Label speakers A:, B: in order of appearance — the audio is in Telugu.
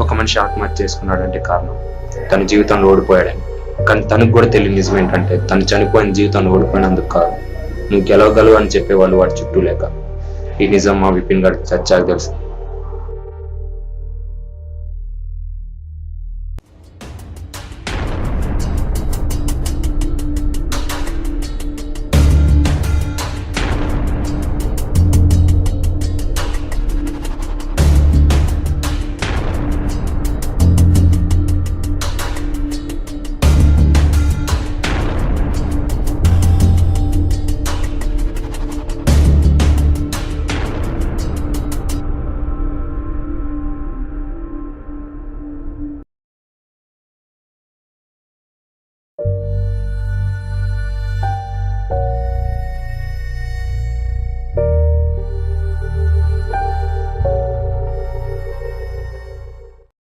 A: ఒక మనిషి ఆత్మహత్య చేసుకున్నాడంటే కారణం తన జీవితంలో ఓడిపోయాడని. కానీ తనకు కూడా తెలియని నిజం ఏంటంటే తను చనిపోయిన జీవితంలో ఓడిపోయినందుకు కాదు, నువ్వు గెలవగలవు అని చెప్పేవాళ్ళు వాడి చుట్టూ లేక. ఈ నిజం మా విపిన్ గారికి చచ్చాక తెలుసు.